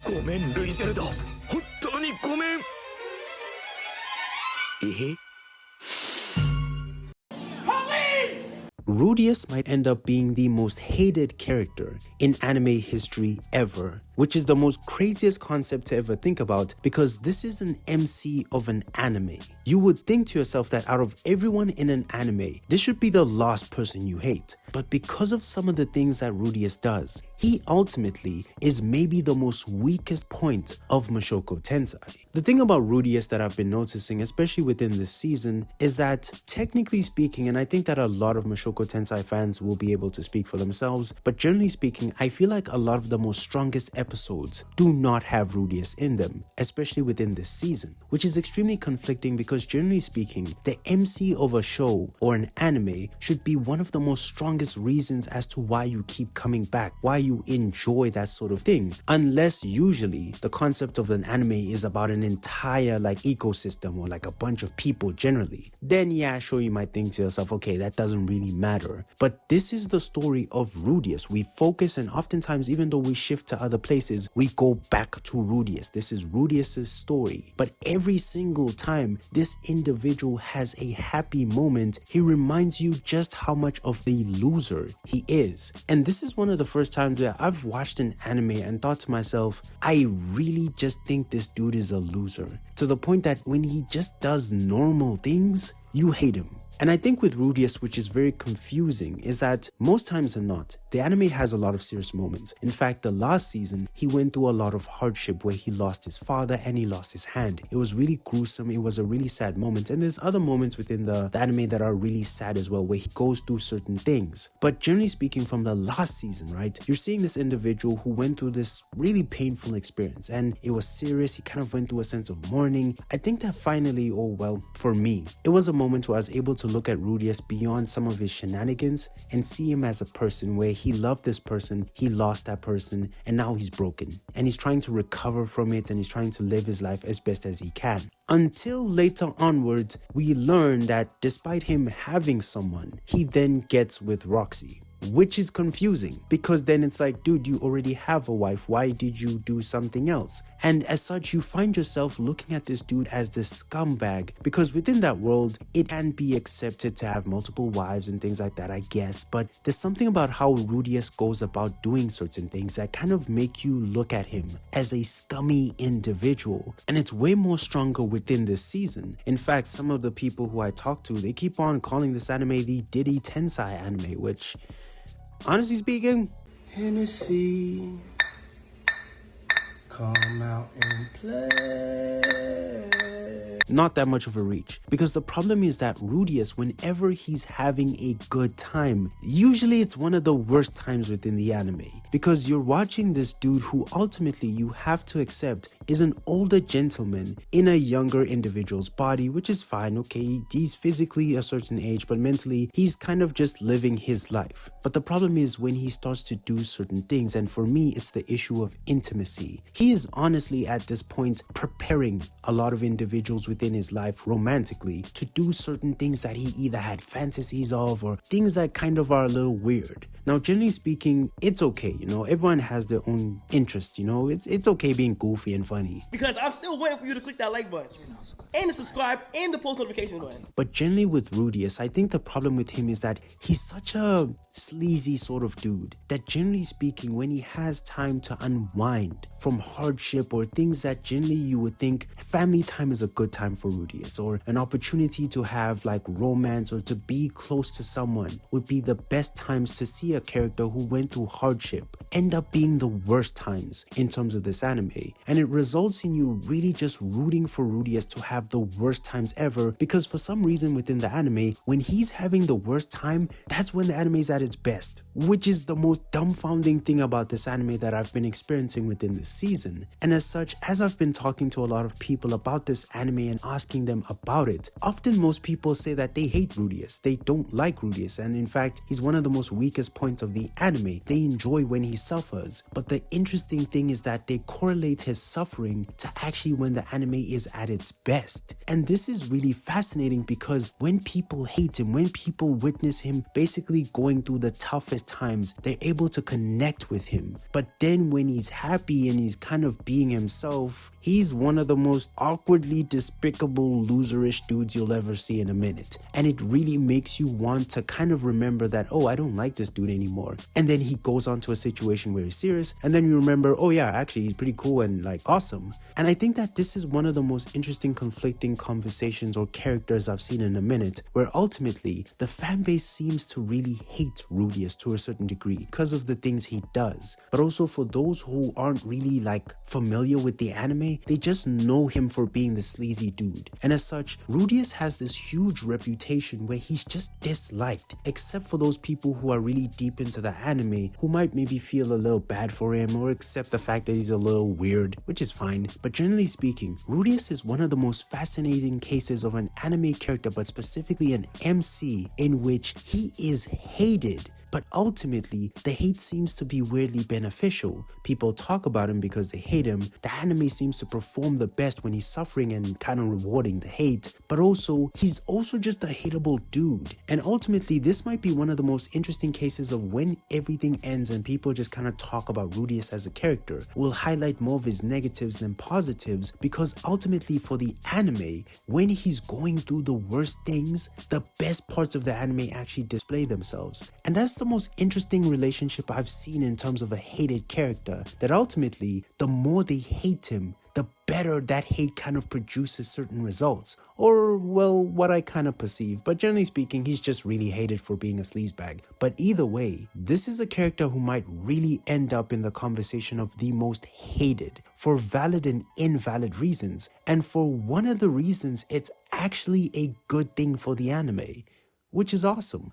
ごめんルイジェルド、本当にごめん。Rudeus might end up being the most hated character in anime history ever, which is the most craziest concept to ever think about because this is an MC of an anime. You would think to yourself that out of everyone in an anime, this should be the last person you hate. But because of some of the things that Rudeus does, he ultimately is maybe the most weakest point of Mushoku Tensei. The thing about Rudeus that I've been noticing, especially within this season, is that technically speaking, and I think that a lot of Mushoku Tensei fans will be able to speak for themselves, but generally speaking, I feel like a lot of the most strongest episodes do not have Rudeus in them, especially within this season, which is extremely conflicting because generally speaking, the MC of a show or an anime should be one of the most strongest reasons as to why you keep coming back, why you enjoy that sort of thing, unless usually the concept of an anime is about an entire like ecosystem or like a bunch of people generally. Then yeah, sure, you might think to yourself, okay, that doesn't really matter. But this is the story of Rudeus. We focus, and oftentimes even though we shift to other places, we go back to Rudeus. This is Rudeus's story. But every single time this individual has a happy moment, he reminds you just how much of the loser he is. And this is one of the first times where I've watched an anime and thought to myself, I really just think this dude is a loser, to the point that when he just does normal things, you hate him. And I think with Rudeus, which is very confusing, is that most times than not, the anime has a lot of serious moments. In fact, the last season, he went through a lot of hardship where he lost his father and he lost his hand. It was really gruesome. It was a really sad moment. And there's other moments within the anime that are really sad as well, where he goes through certain things. But generally speaking, from the last season, right, you're seeing this individual who went through this really painful experience and it was serious. He kind of went through a sense of mourning. I think that finally, or well, for me, it was a moment where I was able to look at Rudeus beyond some of his shenanigans and see him as a person where he loved this person, he lost that person, and now he's broken. And he's trying to recover from it and he's trying to live his life as best as he can. Until later onwards, we learn that despite him having someone, he then gets with Roxy. Which is confusing because then it's like, dude, you already have a wife. Why did you do something else? And as such, you find yourself looking at this dude as this scumbag because within that world, it can be accepted to have multiple wives and things like that, I guess. But there's something about how Rudeus goes about doing certain things that kind of make you look at him as a scummy individual. And it's way more stronger within this season. In fact, some of the people who I talk to, they keep on calling this anime the Diddy Tensei anime, which, honestly speaking, Hennessy, come out and play. Not that much of a reach, because the problem is that Rudeus, whenever he's having a good time, usually it's one of the worst times within the anime, because you're watching this dude who ultimately you have to accept is an older gentleman in a younger individual's body, which is fine. Okay, he's physically a certain age, but mentally he's kind of just living his life. But the problem is when he starts to do certain things, and for me it's the issue of intimacy. He is honestly at this point preparing a lot of individuals within his life romantically to do certain things that he either had fantasies of or things that kind of are a little weird. Now, generally speaking, it's okay, you know, everyone has their own interest, you know, it's okay being goofy and funny. Because I'm still waiting for you to click that like button and to subscribe and the post notification button. But generally with Rudeus, I think the problem with him is that he's such a sleazy sort of dude that generally speaking, when he has time to unwind from hardship or things that generally you would think family time is a good time for Rudeus, or an opportunity to have like romance or to be close to someone would be the best times to see a character who went through hardship end up being the worst times in terms of this anime. And it results in you really just rooting for Rudeus to have the worst times ever, because for some reason within the anime, when he's having the worst time, that's when the anime is at its best, which is the most dumbfounding thing about this anime that I've been experiencing within this season. And as such, as I've been talking to a lot of people about this anime and asking them about it, often most people say that they hate Rudeus, they don't like Rudeus, and in fact, he's one of the most weakest points of the anime. They enjoy when he suffers, but the interesting thing is that they correlate his suffering to actually when the anime is at its best. And this is really fascinating because when people hate him, when people witness him basically going through the toughest times, they're able to connect with him. But then when he's happy and he's kind of being himself, he's one of the most awkwardly despicable, loserish dudes you'll ever see in a minute. And it really makes you want to kind of remember that, oh, I don't like this dude anymore. And then he goes on to a situation where he's serious, and then you remember, oh yeah, actually he's pretty cool and like awesome. And I think that this is one of the most interesting conflicting conversations or characters I've seen in a minute, where ultimately the fan base seems to really hate Rudeus to a certain degree because of the things he does. But also for those who aren't really like familiar with the anime, they just know him for being the sleazy dude. And as such, Rudeus has this huge reputation where he's just disliked, except for those people who are really deep into the anime who might maybe feel a little bad for him or accept the fact that he's a little weird, which is fine. But generally speaking, Rudeus is one of the most fascinating cases of an anime character, but specifically an MC, in which he is hated. But ultimately, the hate seems to be weirdly beneficial. People talk about him because they hate him. The anime seems to perform the best when he's suffering and kind of rewarding the hate. But also, he's also just a hateable dude. And ultimately, this might be one of the most interesting cases of when everything ends and people just kind of talk about Rudeus as a character. We'll highlight more of his negatives than positives, because ultimately for the anime, when he's going through the worst things, the best parts of the anime actually display themselves. And that's the most interesting relationship I've seen in terms of a hated character, that ultimately the more they hate him, the better that hate kind of produces certain results. Or, well, what I kind of perceive, but generally speaking, he's just really hated for being a sleazebag. But either way, this is a character who might really end up in the conversation of the most hated for valid and invalid reasons. And for one of the reasons, it's actually a good thing for the anime, which is awesome.